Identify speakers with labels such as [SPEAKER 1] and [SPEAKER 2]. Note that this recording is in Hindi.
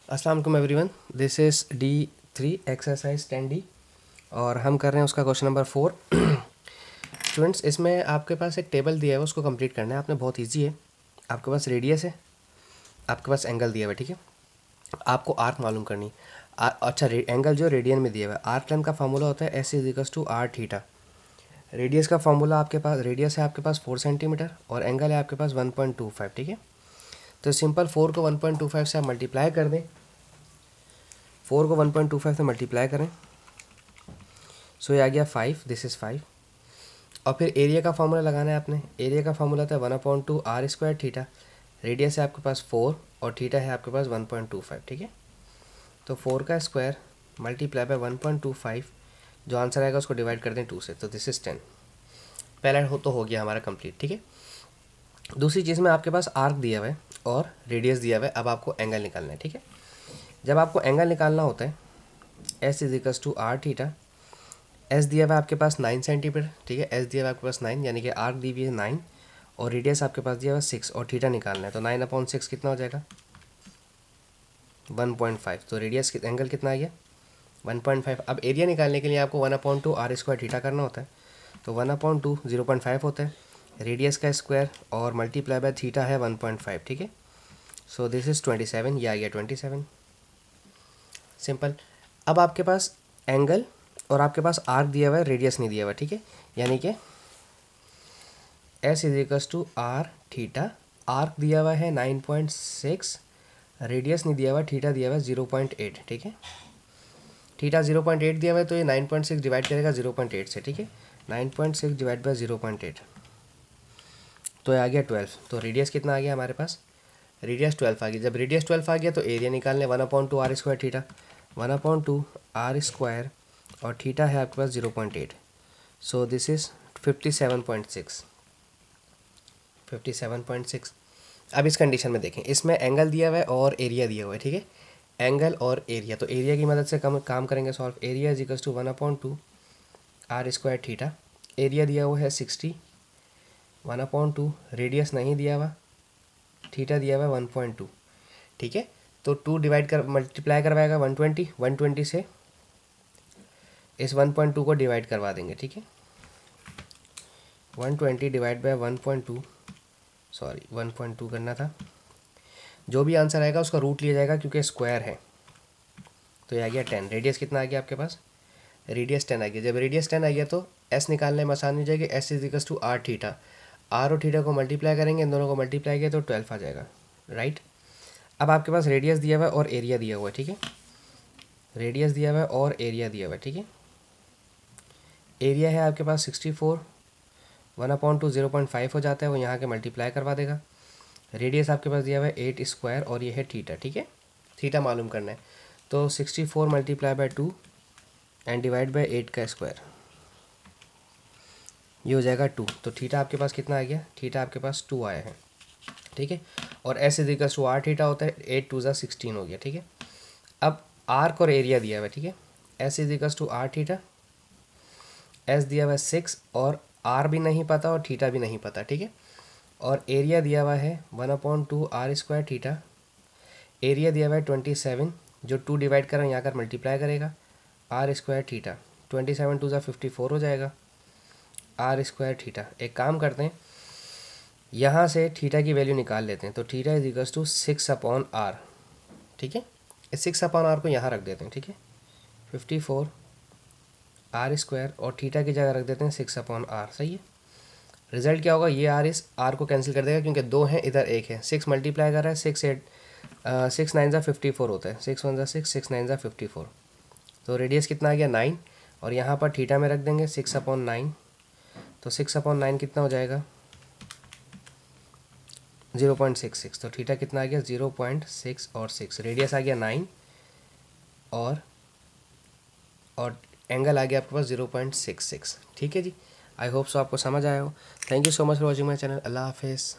[SPEAKER 1] अस्सलाम वालेकुम everyone, this is D3 exercise 10D और हम कर रहे हैं उसका क्वेश्चन नंबर 4। स्टूडेंट्स, इसमें आपके पास एक टेबल दिया है, उसको कंप्लीट करना है आपने। बहुत इजी है। आपके पास रेडियस है, आपके पास एंगल दिया हुआ है, ठीक है। आपको आर्क मालूम करनी। अच्छा, एंगल जो रेडियन में दिया हुआ है। आर्क लेंथ का फार्मूला होता है S=R थीटा। रेडियस का फार्मूला आपके पास, रेडियस है आपके पास 4 सेंटीमीटर और एंगल है आपके पास 1.25, ठीक है। तो सिंपल 4 को 1.25 से आप मल्टीप्लाई कर दें। 4 को 1.25 से मल्टीप्लाई करें, सो ये आ गया 5, दिस इज़ 5। और फिर एरिया का फार्मूला लगाना है आपने। एरिया का फार्मूला था 1/2 R² थीटा। रेडियस है आपके पास 4 और थीटा है आपके पास 1.25, ठीक है। तो 4 का स्क्वायर मल्टीप्लाई बाय 1.25, जो आंसर आएगा उसको डिवाइड कर दें 2 से, तो दिस इज़ 10। पहला हो गया हमारा कंप्लीट, ठीक है। दूसरी चीज़ में आपके पास आर्क दिया हुआ है और रेडियस दिया हुआ है। अब आपको एंगल निकालना है, ठीक है। जब आपको एंगल निकालना होता है S=R थीटा। एस दिया हुआ है आपके पास 9 सेंटीमीटर, ठीक है। एस दिया हुआ है आपके पास 9, यानी कि आर्क दी हुई है 9 और रेडियस आपके पास दिया हुआ है 6 और थीटा निकालना है। तो 9/6 कितना हो जाएगा? 1.5। तो रेडियस एंगल कितना आ गया? 1.5। अब एरिया निकालने के लिए आपको 1/2 R² थीटा करना होता है। तो 1/2 0.5 होता है, रेडियस का स्क्वायर और मल्टीप्लाई बाय थीटा है 1.5, ठीक है। सो दिस इज़ 27, ये आ गया 27। सिंपल। अब आपके पास एंगल और आपके पास आर्क दिया हुआ है, रेडियस नहीं दिया हुआ, ठीक है। यानी कि S=R थीटा। आर्क दिया हुआ है 9.6, रेडियस नहीं दिया हुआ, थीटा दिया हुआ है 0.8, ठीक है। थीटा 0.8 दिया हुआ है, तो ये 9.6 डिवाइड करेगा 0.8 से, ठीक है। 9.6 डिवाइड बाय 0.8, तो ये आ गया 12। तो रेडियस कितना आ गया हमारे पास? रेडियस 12 आ गया। जब रेडियस 12 आ गया तो एरिया निकालने 1/2 R² थीटा। 1/2 R² और थीटा है आपके पास 0.8। So this is 57.6। 57.6। अब इस कंडीशन में देखें, इसमें एंगल दिया हुआ है और एरिया दिया हुआ है, ठीक है। एंगल और एरिया, तो एरिया की मदद से काम करेंगे solve. Area is 1/2 R² theta. Area दिया हुआ है 60, 1/2, रेडियस नहीं दिया हुआ, थीटा दिया हुआ है 1.2, ठीक है। तो 2 डिवाइड कर मल्टीप्लाई करवाएगा 120, 120 से इस 1.2 को डिवाइड करवा देंगे, ठीक है। 120 डिवाइड बाय 1.2, सॉरी 1.2 करना था। जो भी आंसर आएगा उसका रूट लिया जाएगा क्योंकि स्क्वायर है। तो ये आ गया 10। रेडियस कितना आ गया आपके पास? रेडियस 10 आ गया। जब रेडियस 10 आ गया तो एस निकालने में आसानी हो जाएगी। S=R theta. आर और थीटा को मल्टीप्लाई करेंगे, इन दोनों को मल्टीप्लाई किया तो 12 आ जाएगा, राइट। अब आपके पास रेडियस दिया हुआ है और एरिया दिया हुआ है, ठीक है। रेडियस दिया हुआ है और एरिया दिया हुआ है, ठीक है। एरिया है आपके पास 64, 1/2 0.5 हो जाता है, वो यहाँ के मल्टीप्लाई करवा देगा। रेडियस आपके पास दिया हुआ है 8² और ये है थीटा, ठीक है। थीटा मालूम करना है, तो 64 multiply by 2 and divide by 8 का स्क्वायर, ये हो जाएगा 2। तो थीटा आपके पास कितना आ गया? थीटा आपके पास 2 आया है, ठीक है। और S=R थीटा होता है, 8 2 16 हो गया, ठीक है। अब आर्क और एरिया दिया हुआ है, ठीक है। S=R theta. एस दिया हुआ है 6 और आर भी नहीं पता और थीटा भी नहीं पता, ठीक है। और एरिया दिया हुआ है 1/2 R² थीटा। एरिया दिया हुआ है 27, जो 2 डिवाइड कर रहे हैं यहाँ कर मल्टीप्लाई करेगा R² थीटा। 27 2 54 हो जाएगा R² थीटा। एक काम करते हैं, यहाँ से थीटा की वैल्यू निकाल लेते हैं। तो थीटा = 6/R, ठीक है। इस 6/R को यहाँ रख देते हैं, ठीक है। 54 R² और थीटा की जगह रख देते हैं 6/R, सही है। रिजल्ट क्या होगा? ये आर इस आर को कैंसिल कर देगा क्योंकि 2 हैं, इधर 1 है। 6 मल्टीप्लाई कर रहा है, 6 9 54 होता है। 6 1 6, 6 9 54। तो रेडियस कितना आ गया? 9। और यहाँ पर थीटा में रख देंगे 6/9। तो 6/9 कितना हो जाएगा? 0.66। तो थीटा कितना आ गया? 0.6 और 6। रेडियस आ गया 9 और एंगल आ गया आपके पास 0.66, ठीक है जी। आई होप सो आपको समझ आया हो। Thank you so much for watching my channel. अल्लाह हाफिज़।